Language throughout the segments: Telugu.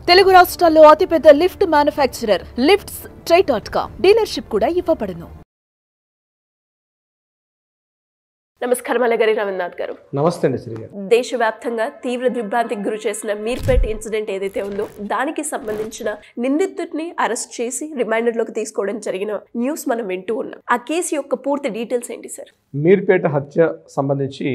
తెలుగు రాష్ట్రాల్లో అతిపెద్ద లిఫ్ట్ మ్యానుఫ్యాక్చరర్ లిఫ్ట్స్ ట్రై.com డీలర్షిప్ కూడా ఇవ్వబడును. నమస్కారం అలగరి రవీంద్రనాథ్ గారు. నమస్తే అండి శ్రీ గారు. దేశవ్యాప్తంగా తీవ్ర దిగ్భ్రాంతికి గురి చేసిన మీర్పేట్ ఇన్సిడెంట్ ఏదైతే ఉందో దానికి సంబంధించిన నిందితుడిని అరెస్ట్ చేసి రిమైండర్లోకి తీసుకోవడం జరిగిన న్యూస్ మనం వింటూ ఉన్నాం. ఆ కేసు యొక్క పూర్తి డీటెయిల్స్ ఏంటి సార్? మీర్పేట హత్య సంబంధించి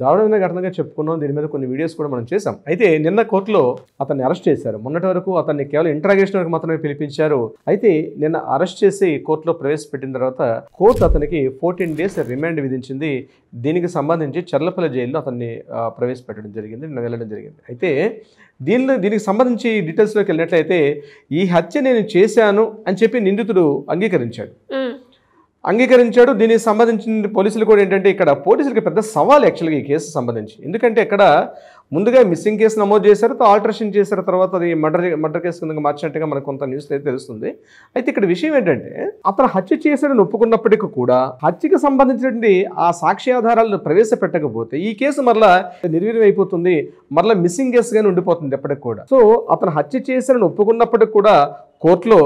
దారుణమైన ఘటనగా చెప్పుకున్నాం. దీని మీద కొన్ని వీడియోస్ కూడా మనం చేసాం. అయితే నిన్న కోర్టులో అతన్ని అరెస్ట్ చేశారు. మొన్నటి వరకు అతన్ని కేవలం ఇంట్రాగేషన్ వరకు మాత్రమే పిలిపించారు. అయితే నిన్న అరెస్ట్ చేసి కోర్టులో ప్రవేశపెట్టిన తర్వాత కోర్టు అతనికి 14 days రిమాండ్ విధించింది. దీనికి సంబంధించి చర్లపల్లి జైల్లో అతన్ని ప్రవేశపెట్టడం జరిగింది, నిన్న వెళ్ళడం జరిగింది. అయితే దీనికి సంబంధించి డీటెయిల్స్లోకి వెళ్ళినట్లయితే ఈ హత్య నేను చేశాను అని చెప్పి నిందితుడు అంగీకరించాడు. దీనికి సంబంధించిన పోలీసులు కూడా ఏంటంటే ఇక్కడ పోలీసులకి పెద్ద సవాల్ యాక్చువల్గా ఈ కేసు సంబంధించి. ఎందుకంటే ఇక్కడ ముందుగా మిస్సింగ్ కేసు నమోదు చేశారు, ఆల్టరేషన్ చేశారు, తర్వాత అది మర్డర్ కేసు కింద మార్చినట్టుగా మనకు కొంత న్యూస్ అయితే తెలుస్తుంది. అయితే ఇక్కడ విషయం ఏంటంటే అతను హత్య చేశాడని ఒప్పుకున్నప్పటికీ కూడా హత్యకి సంబంధించినటువంటి ఆ సాక్ష్యాధారాలను ప్రవేశపెట్టకపోతే ఈ కేసు మరలా నిర్వీర్యం అయిపోతుంది, మరలా మిస్సింగ్ కేసుగానే ఉండిపోతుంది ఎప్పటికి కూడా. సో అతను హత్య చేశాడని ఒప్పుకున్నప్పటికి కూడా కోర్టులో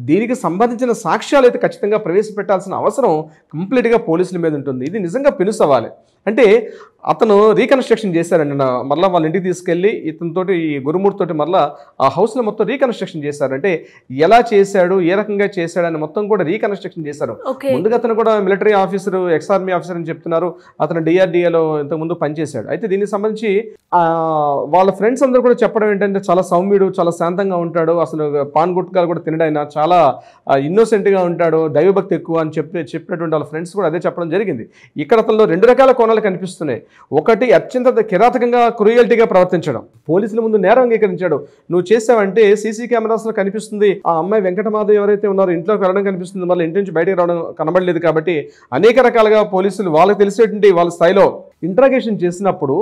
దీనికి సంబంధించిన సాక్ష్యాలు అయితే ఖచ్చితంగా ప్రవేశపెట్టాల్సిన అవసరం కంప్లీట్గా పోలీసుల మీద ఉంటుంది. ఇది నిజంగా పెను సవాలే. అంటే అతను రీకన్స్ట్రక్షన్ చేశారండి. మరలా వాళ్ళ ఇంటికి తీసుకెళ్ళి ఇతనితోటి ఈ గురుమూర్తితోటి మరలా ఆ హౌస్లో మొత్తం రీకన్స్ట్రక్షన్ చేశారు. అంటే ఎలా చేశాడు, ఏ రకంగా చేశాడు అని మొత్తం కూడా రీకన్స్ట్రక్షన్ చేశారు. ముందుగా అతను కూడా military officer, ex army officer అని చెప్తున్నారు. అతను DRDAలో ఇంతకుముందు పనిచేశాడు. అయితే దీనికి సంబంధించి వాళ్ళ ఫ్రెండ్స్ అందరూ కూడా చెప్పడం ఏంటంటే చాలా సౌమ్యుడు, చాలా శాంతంగా ఉంటాడు, అసలు పాన్ గుట్కాలు కూడా తినడైనా చాలా ఇన్నోసెంట్గా ఉంటాడు, దైవభక్తి ఎక్కువ అని చెప్పినటువంటి వాళ్ళ ఫ్రెండ్స్ కూడా అదే చెప్పడం జరిగింది. ఇక్కడ అతనిలో 2 రకాల కోణాలు కనిపిస్తున్నాయి. ఒకటి అత్యంత కిరాతకంగా క్రూయల్టీగా ప్రవర్తించడం. పోలీసుల ముందు నేరం అంగీకరించాడు. నువ్వు చేసావంటే సీసీ కెమెరాస్లో కనిపిస్తుంది, ఆ అమ్మాయి వెంకటమాధవ్ ఎవరైతే ఉన్నారో ఇంట్లోకి వెళ్ళడం కనిపిస్తుంది, మళ్ళీ ఇంటి నుంచి బయటకు రావడం కనబడలేదు. కాబట్టి అనేక రకాలుగా పోలీసులు వాళ్ళకి తెలిసేటువంటి వాళ్ళ స్థాయిలో ఇంట్రాగేషన్ చేసినప్పుడు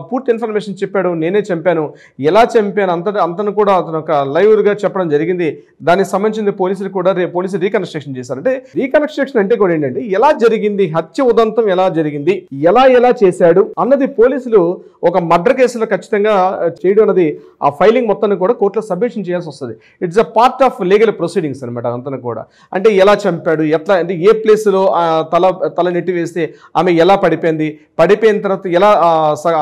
పూర్తి ఇన్ఫర్మేషన్ చెప్పాడు. నేనే చంపాను, ఎలా చంపాను అంతను కూడా అతను ఒక లైవ్గా చెప్పడం జరిగింది. దానికి సంబంధించిన పోలీసులు కూడా పోలీసులు రీకన్స్ట్రక్షన్ చేశారు. అంటే రీకన్స్ట్రక్షన్ అంటే కూడా ఏంటంటే ఎలా జరిగింది, హత్య ఉదంతం ఎలా జరిగింది, ఎలా చేశాడు అన్నది పోలీసులు ఒక మర్డర్ కేసులో ఖచ్చితంగా చేయడం అన్నది ఆ ఫైలింగ్ మొత్తాన్ని కూడా కోర్టులో సబ్మిషన్ చేయాల్సి వస్తుంది. It's a part of legal proceedings అనమాట. అంతా కూడా అంటే ఎలా చంపాడు, ఎట్లా అంటే ఏ ప్లేస్లో తల నెట్టి వేస్తే ఆమె ఎలా పడిపోయిన తర్వాత ఎలా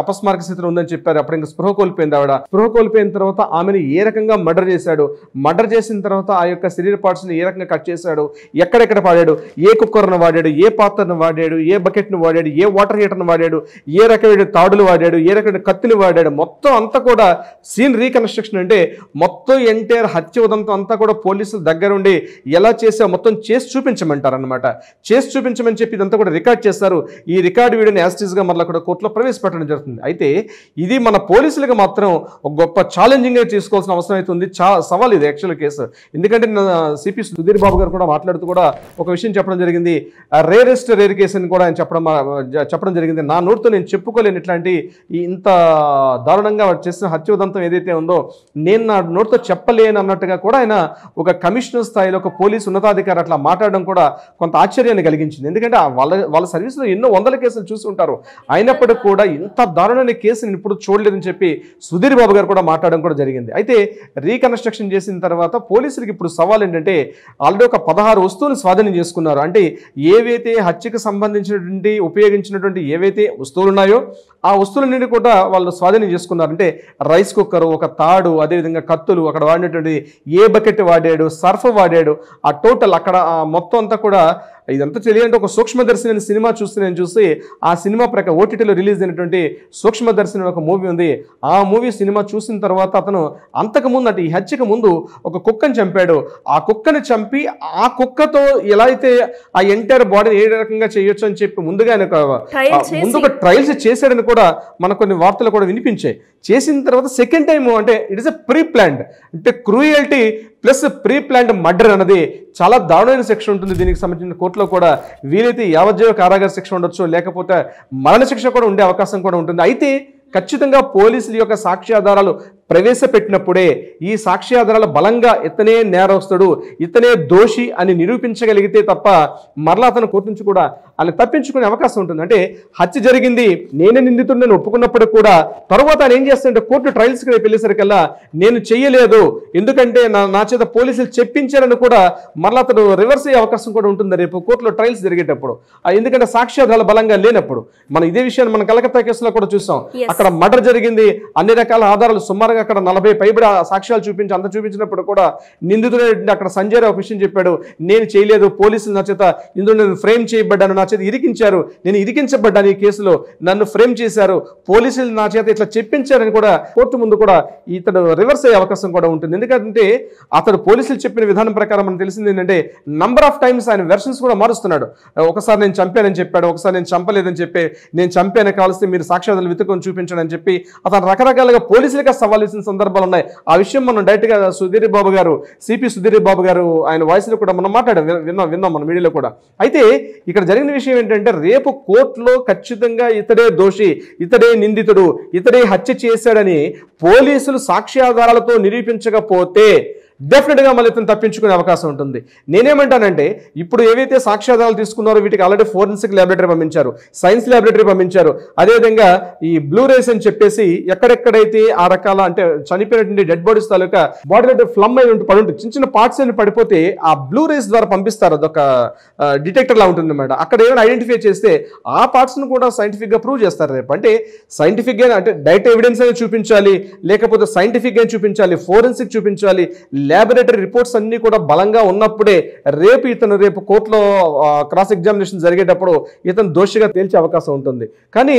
అపస్మారక స్థితిలో ఉందని చెప్పారు. అప్పుడు ఇంకా స్పృహ కోల్పోయిన తర్వాత ఆమెను ఏ రకంగా మర్డర్ చేశాడు, మర్డర్ చేసిన తర్వాత ఆ యొక్క శరీర పార్ట్స్ని ఏ రకంగా కట్ చేశాడు, ఎక్కడెక్కడ వాడాడు, ఏ కుక్కర్ను వాడాడు, ఏ పాత్రను వాడాడు, ఏ బకెట్ను వాడాడు, ఏ వాటర్ హీటర్ను వాడాడు, ఏ రకమైన తాడులు వాడాడు, ఏ రకమైన కత్తులు వాడాడు, మొత్తం అంతా కూడా సీన్ రీకన్స్ట్రక్షన్. అంటే మొత్తం ఎంటైర్ హత్య ఉదంతం అంతా కూడా పోలీసుల దగ్గరుండి ఎలా చేసావు మొత్తం చేసి చూపించమంటారు అనమాట. చేసి చూపించమని చెప్పి ఇదంతా కూడా రికార్డ్ చేస్తారు. ఈ రికార్డ్ వీడియోని యాస్టీస్గా మళ్ళీ కూడా కోర్టులో ప్రవేశపెట్టడం జరుగుతుంది. అయితే ఇది మన పోలీసులకు మాత్రం ఒక గొప్ప ఛాలెంజింగ్గా తీసుకోవాల్సిన అవసరం అయితే ఉంది. సవాల్ ఇది యాక్చువల్ కేసు. ఎందుకంటే సిపి సుధీర్ బాబు గారు కూడా మాట్లాడుతూ కూడా ఒక విషయం చెప్పడం జరిగింది. రేరెస్ట్ రేర్ కేసు అని కూడా ఆయన చెప్పడం జరిగింది. నా నోటితో నేను చెప్పుకోలేను ఇట్లాంటి ఇంత దారుణంగా చేసిన హత్య ఉదంతం ఏదైతే ఉందో నేను నా నోటితో చెప్పలేను అన్నట్టుగా కూడా ఆయన ఒక కమిషనర్ స్థాయిలో ఒక పోలీసు ఉన్నతాధికారి అట్లా మాట్లాడడం కూడా కొంత ఆశ్చర్యాన్ని కలిగించింది. ఎందుకంటే వాళ్ళ సర్వీస్లో ఎన్నో వందల కేసులు చూసి ఉంటారు. అయినప్పటికీ కూడా ఇంత దారుణమైన కేసుని ఇప్పుడు చూడలేదని చెప్పి సుధీర్ బాబు గారు కూడా మాట్లాడడం కూడా జరిగింది. అయితే రీకన్స్ట్రక్షన్ చేసిన తర్వాత పోలీసులకి ఇప్పుడు సవాల్ ఏంటంటే ఆల్రెడీ ఒక 16 వస్తువులు స్వాధీనం చేసుకున్నారు. అంటే ఏవైతే హత్యకు సంబంధించినటువంటి ఉపయోగించినటువంటి ఏవైతే వస్తువులు ఉన్నాయో ఆ వస్తువులన్నింటి కూడా వాళ్ళు స్వాధీనం చేసుకున్నారు. అంటే రైస్ కుక్కర్, ఒక తాడు, అదేవిధంగా కత్తులు, అక్కడ వాడినటువంటి ఏ బకెట్ వాడాడు, సర్ఫ్ వాడాడు, ఆ టోటల్ అక్కడ మొత్తం అంతా కూడా ఇదంతా తెలియాలంటే ఒక సూక్ష్మదర్శిని అనే సినిమా చూసి ఆ సినిమా OTTలో రిలీజ్ అయినటువంటి సూక్ష్మదర్శిని ఒక మూవీ ఉంది. ఆ సినిమా చూసిన తర్వాత అతను అంతకుముందు అంటే ఈ హత్యకు ముందు ఒక కుక్కని చంపాడు. ఆ కుక్కని చంపి ఆ కుక్కతో ఎలా అయితే ఆ ఎంటైర్ బాడీని ఏ రకంగా చేయొచ్చు అని చెప్పి ముందుగా ముందు ఒక ట్రయల్స్ చేశాడని కూడా మనకు కొన్ని వార్తలు కూడా వినిపించాయి. చేసిన తర్వాత సెకండ్ టైం అంటే it is a pre planned, అంటే cruelty plus pre planned murder అనేది చాలా దారుణమైన శిక్ష ఉంటుంది. దీనికి సంబంధించిన కోర్టులో కూడా వీలైతే యావజ్జీవ కారాగార శిక్ష ఉండొచ్చు, లేకపోతే మరణ శిక్ష కూడా ఉండే అవకాశం కూడా ఉంటుంది. అయితే ఖచ్చితంగా పోలీసుల యొక్క సాక్ష్యాధారాలు ప్రవేశపెట్టినప్పుడే ఈ సాక్ష్యాధారాల బలంగా ఇతనే నేరస్తుడు, ఇతనే దోషి అని నిరూపించగలిగితే తప్ప మరలా అతను కోర్టు నుంచి కూడా ఆయన తప్పించుకునే అవకాశం ఉంటుంది. అంటే హత్య జరిగింది, నేనే నిందితుడు నేను ఒప్పుకున్నప్పుడు కూడా తర్వాత ఆయన ఏం చేస్తాడంటే కోర్టు ట్రయల్స్కి రేపు వెళ్ళేసరికల్లా నేను చెయ్యలేదు, ఎందుకంటే నా చేత పోలీసులు చెప్పించారని కూడా మరలా అతను రివర్స్ అయ్యే అవకాశం కూడా ఉంటుంది రేపు కోర్టులో ట్రయల్స్ జరిగేటప్పుడు. ఎందుకంటే సాక్ష్యాధారాలు బలంగా లేనప్పుడు. మనం ఇదే విషయాన్ని మనం కలకత్తా కేసులో కూడా చూసాం. అక్కడ మర్డర్ జరిగింది, అన్ని రకాల ఆధారాలు సుమారుగా అక్కడ 40 పైబడి సాక్ష్యాలు చూపించినప్పుడు కూడా నిందితుడు అక్కడ సంజయ్ రావు విషయం చెప్పాడు, నేను చేయలేదు, పోలీసులు నా చేత ఇందులో నేను ఫ్రేమ్ చేయబడ్డాను, నా చేత ఇరికించారు, నేను ఇరికించబడ్డాను, ఈ కేసులో నన్ను ఫ్రేమ్ చేశారు, పోలీసులు నా చేత ఇట్లా చెప్పించారని కూడా కోర్టు ముందు కూడా ఇతడు రివర్స్ అయ్యే అవకాశం కూడా ఉంటుంది. ఎందుకంటే అతడు పోలీసులు చెప్పిన విధానం ప్రకారం మనకు తెలిసింది ఏంటంటే నంబర్ ఆఫ్ టైమ్స్ ఆయన వెర్షన్స్ కూడా మారుస్తున్నాడు. ఒకసారి నేను చంపానని చెప్పాడు, ఒకసారి నేను చంపలేదని చెప్పి, నేను చంపాను కావలిస్తే మీరు సాక్ష్యాధారాలు వెతుకొని చూపించండి అని చెప్పి అతను రకరకాలుగా పోలీసులుగా సవాల్ చేసిన సందర్భాలు ఉన్నాయి. ఆ విషయం మనం డైరెక్ట్గా సిపి సుధీర్ బాబు గారు ఆయన వాయిస్లో కూడా మనం విన్నాం మన మీడియాలో కూడా. అయితే ఇక్కడ జరిగిన విషయం ఏంటంటే రేపు కోర్టులో ఖచ్చితంగా ఇతడే దోషి, ఇతడే నిందితుడు, ఇతడే హత్య చేశాడని పోలీసులు సాక్ష్యాధారాలతో నిరూపించకపోతే డెఫినెట్గా మళ్ళీ ఇతను తప్పించుకునే అవకాశం ఉంటుంది. నేనేమంటానంటే ఇప్పుడు ఏవైతే సాక్ష్యాధారాలు తీసుకున్నారో వీటికి ఆల్రెడీ ఫోరెన్సిక్ ల్యాబొరేటరీ పంపించారు, సైన్స్ ల్యాబొరేటరీ పంపించారు, అదేవిధంగా ఈ బ్లూ రేస్ అని చెప్పేసి ఎక్కడెక్కడైతే ఆ రకాల అంటే చనిపోయినటువంటి డెడ్ బాడీస్ తాలూకా బాడీలో ఫ్లమ్ అయి పడి ఉంటుంది, చిన్న చిన్న పార్ట్స్ అని పడిపోతే ఆ బ్లూ రేస్ ద్వారా పంపిస్తారు, అదొక డిటెక్టర్ లా ఉంటుంది అన్నమాట. అక్కడ ఏమైనా ఐడెంటిఫై చేస్తే ఆ పార్ట్స్ను కూడా సైంటిఫిక్గా ప్రూవ్ చేస్తారు రేపు. అంటే సైంటిఫిక్గా అంటే డైరెక్ట్ ఎవిడెన్స్ అయినా చూపించాలి, లేకపోతే సైంటిఫిక్గా చూపించాలి, ఫోరెన్సిక్ చూపించాలి, ల్యాబొరేటరీ రిపోర్ట్స్ అన్ని కూడా బలంగా ఉన్నప్పుడే రేపు కోర్టులో క్రాస్ ఎగ్జామినేషన్ జరిగేటప్పుడు ఇతను దోషిగా తేల్చే అవకాశం ఉంటుంది. కానీ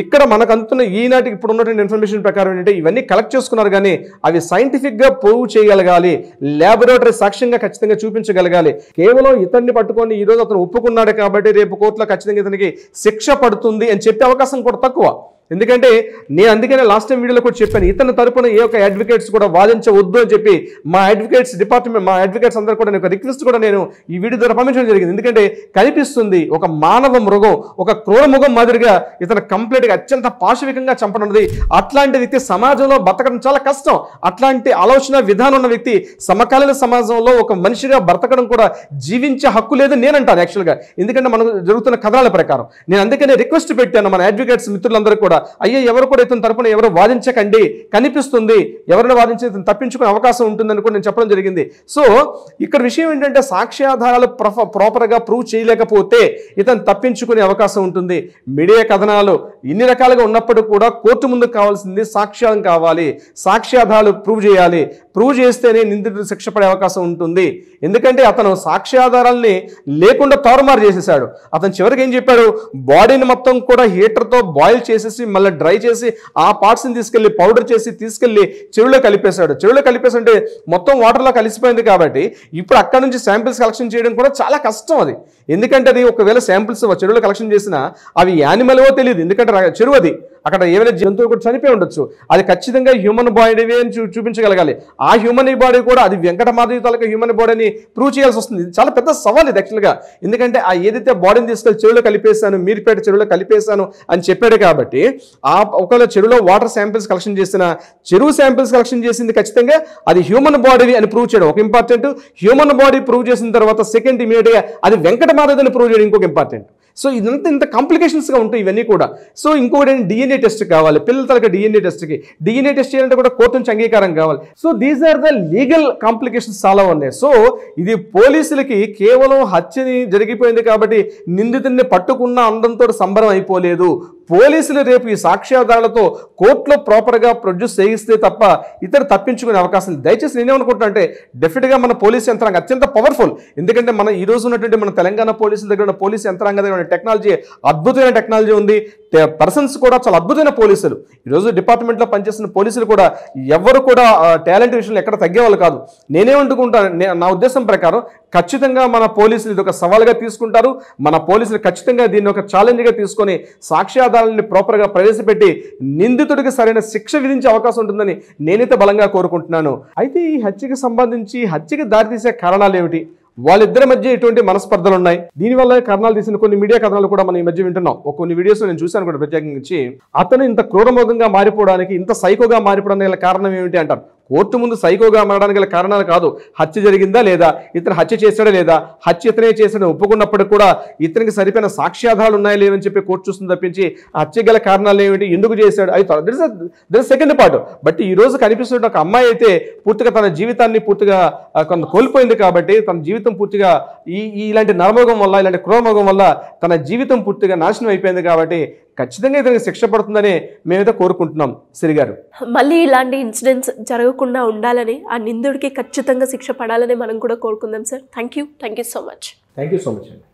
ఇక్కడ మనకు అందుతున్న ఈనాటికి ఇప్పుడు ఉన్నటువంటి ఇన్ఫర్మేషన్ ప్రకారం ఏంటంటే ఇవన్నీ కలెక్ట్ చేసుకున్నారు, కానీ అవి సైంటిఫిక్గా ప్రూవ్ చేయగలగాలి, ల్యాబొరేటరీ సాక్ష్యంగా ఖచ్చితంగా చూపించగలగాలి. కేవలం ఇతన్ని పట్టుకొని ఈ రోజు అతను ఒప్పుకున్నాడు కాబట్టి రేపు కోర్టులో ఖచ్చితంగా ఇతనికి శిక్ష పడుతుంది అని చెప్పే అవకాశం కూడా తక్కువ. ఎందుకంటే నేను అందుకనే లాస్ట్ టైం వీడియోలో కూడా చెప్పాను, ఇతని తరపున ఏ ఒక్క అడ్వకేట్స్ కూడా వాదించవద్దు అని చెప్పి మా అడ్వకేట్స్ అందరూ కూడా ఒక రిక్వెస్ట్ కూడా నేను ఈ వీడియో ద్వారా పంపించడం జరిగింది. ఎందుకంటే కనిపిస్తుంది ఒక మానవ మృగం, ఒక క్రూర మృగం మాదిరిగా ఇతను కంప్లీట్గా అత్యంత పాశవికంగా చంపనున్నది. అట్లాంటి వ్యక్తి సమాజంలో బతకడం చాలా కష్టం. అట్లాంటి ఆలోచన విధానం ఉన్న వ్యక్తి సమకాలీన సమాజంలో ఒక మనిషిగా బ్రతకడం కూడా జీవించే హక్కు లేదని నేను అంటాను యాక్చువల్గా. ఎందుకంటే మనకు జరుగుతున్న కథనాల ప్రకారం నేను అందుకనే రిక్వెస్ట్ పెట్టాను మన అడ్వకేట్స్ మిత్రులందరూ కూడా, అయ్యో ఎవరు కూడా ఇతని తరపున ఎవరు వాదించకండి, కనిపిస్తుంది ఎవరైనా వాదించి ఇతను తప్పించుకునే అవకాశం ఉంటుందని కూడా నేను చెప్పడం జరిగింది. సో ఇక్కడ విషయం ఏంటంటే సాక్ష్యాధారాలు ప్రాపర్గా ప్రూవ్ చేయలేకపోతే ఇతను తప్పించుకునే అవకాశం ఉంటుంది. మీడియా కథనాలు ఇన్ని రకాలుగా ఉన్నప్పుడు కూడా కోర్టు ముందుకు కావాల్సింది సాక్ష్యం కావాలి, సాక్ష్యాధారాలు ప్రూవ్ చేయాలి. ప్రూవ్ చేస్తేనే నిందితుడు శిక్ష పడే అవకాశం ఉంటుంది. ఎందుకంటే అతను సాక్ష్యాధారాలని లేకుండా తారుమారు చేసేసాడు. అతను చివరికి ఏం చెప్పాడు, బాడీని మొత్తం కూడా హీటర్తో బాయిల్ చేసేసి మళ్ళీ డ్రై చేసి ఆ పార్ట్స్ని తీసుకెళ్లి పౌడర్ చేసి తీసుకెళ్లి చెరువులో కలిపేశాడు. చెరువులో కలిపేసంటే మొత్తం వాటర్లో కలిసిపోయింది కాబట్టి ఇప్పుడు అక్కడ నుంచి శాంపిల్స్ కలెక్షన్ చేయడం కూడా చాలా కష్టం అది. ఎందుకంటే అది ఒకవేళ శాంపిల్స్ చెరువులో కలెక్షన్ చేసినా అవి యానిమల్వో తెలియదు, ఎందుకంటే చెరువు అది, అక్కడ ఏమైనా జంతువు కూడా చనిపోయి ఉండొచ్చు. అది ఖచ్చితంగా హ్యూమన్ బాడీ అని చూపించగలగాలి. ఆ హ్యూమన్ బాడీ కూడా అది వెంకటమాధవి తాలూకా హ్యూమన్ బాడీని ప్రూవ్ చేయాల్సి వస్తుంది. చాలా పెద్ద సవాల్ ఇది యాక్చువల్గా. ఎందుకంటే ఆ ఏదైతే బాడీని తీసుకెళ్ళి చెరువులో కలిపేశాను, మీర్పేట చెరువులో కలిపేశాను అని చెప్పాడు కాబట్టి ఆ ఒకవేళ చెరువులో వాటర్ శాంపిల్స్ కలెక్షన్ చేసిన చెరువు శాంపిల్స్ కలెక్షన్ చేసింది ఖచ్చితంగా అది హ్యూమన్ బాడీ అని ప్రూవ్ చేయడం ఒక ఇంపార్టెంట్. హ్యూమన్ బాడీ ప్రూవ్ చేసిన తర్వాత సెకండ్ ఇమీడియట్గా అది వెంకటమాధవి అని ప్రూవ్ చేయడం ఇంకొక ఇంపార్టెంట్. సో ఇదంతా ఇంత కాంప్లికేషన్స్గా ఉంటాయి ఇవన్నీ కూడా. సో ఇంకొకటి డిఎన్ఏ టెస్ట్ కావాలి, పిల్లల తరగతి డిఎన్ఏ టెస్ట్కి డిఎన్ఏ టెస్ట్ చేయాలంటే కూడా కోర్టు నుంచి అంగీకారం కావాలి. So these are the legal complications చాలా ఉన్నాయి. సో ఇది పోలీసులకి కేవలం హత్యని జరిగిపోయింది కాబట్టి నిందితుడిని పట్టుకున్న అందంతో సంబరం అయిపోలేదు. పోలీసులు రేపు ఈ సాక్ష్యాధారాలతో కోర్టులో ప్రాపర్గా ప్రొడ్యూస్ చేయిస్తే తప్ప ఇతరు తప్పించుకునే అవకాశం. దయచేసి నేనేమనుకుంటున్నా అంటే డెఫినెట్గా మన పోలీస్ యంత్రాంగం అత్యంత పవర్ఫుల్. ఎందుకంటే మన ఈ రోజు ఉన్నటువంటి మన తెలంగాణ పోలీసుల దగ్గర ఉన్న పోలీస్ యంత్రాంగం దగ్గర టెక్నాలజీ అద్భుతమైన టెక్నాలజీ ఉంది. పర్సన్స్ కూడా చాలా అద్భుతమైన పోలీసులు. ఈరోజు డిపార్ట్మెంట్లో పనిచేస్తున్న పోలీసులు కూడా ఎవరు కూడా టాలెంట్ విషయంలో ఎక్కడ తగ్గేవాళ్ళు కాదు. నేనేమనుకుంటాను, నా ఉద్దేశం ప్రకారం ఖచ్చితంగా మన పోలీసులు ఇది ఒక సవాల్గా తీసుకుంటారు. మన పోలీసులు ఖచ్చితంగా దీన్ని ఒక ఛాలెంజ్గా తీసుకొని సాక్ష్యాధారాలని ప్రాపర్గా ప్రవేశపెట్టి నిందితుడికి సరైన శిక్ష విధించే అవకాశం ఉంటుందని నేనైతే బలంగా కోరుకుంటున్నాను. అయితే ఈ హత్యకి సంబంధించి హత్యకి దారితీసే కారణాలు ఏమిటి, వాళ్ళిద్దరి మధ్య ఎటువంటి మనస్పర్ధలు ఉన్నాయి. దీనివల్ల కారణాలు తీసిన కొన్ని మీడియా కథనాలు కూడా మనం ఈ మధ్య వింటున్నాం. కొన్ని వీడియోస్ నేను చూశాను కూడా ప్రత్యేకించి. అతను ఇంత క్రూరమోగంగా మారిపోవడానికి, ఇంత సైకోగా మారిపోవడానికి గల కారణం ఏమిటి అంటారు. కోర్టు ముందు సైకోగా మారడానికి గల కారణాలు కాదు, హత్య జరిగిందా లేదా, ఇతను హత్య చేశాడా లేదా, హత్య ఇతనే చేశాడని ఒప్పుకున్నప్పటికీ కూడా ఇతనికి సరిపోయిన సాక్ష్యాధారాలు ఉన్నాయా లేవని చెప్పి కోర్టు చూస్తుంది తప్పించి హత్య గల కారణాలు ఏమిటి, ఎందుకు చేశాడు అయితే that is second part. But ఈ రోజు కనిపిస్తున్న ఒక అమ్మాయి అయితే పూర్తిగా తన జీవితాన్ని పూర్తిగా కొంత కోల్పోయింది కాబట్టి, తన జీవితం పూర్తిగా ఇలాంటి నరమోగం వల్ల, ఇలాంటి క్రూరమోగం వల్ల తన జీవితం పూర్తిగా నాశనం అయిపోయింది కాబట్టి ఖచ్చితంగా ఇతనికి శిక్ష పడుతుందని మేమైతే కోరుకుంటున్నాం. సిరి గారు, మళ్ళీ ఇలాంటి ఇన్సిడెంట్స్ జరగకుండా ఉండాలని, ఆ నిందుడికి ఖచ్చితంగా శిక్ష పడాలని మనం కూడా కోరుకుందాం sir. Thank you so much. Thank you so much అండి.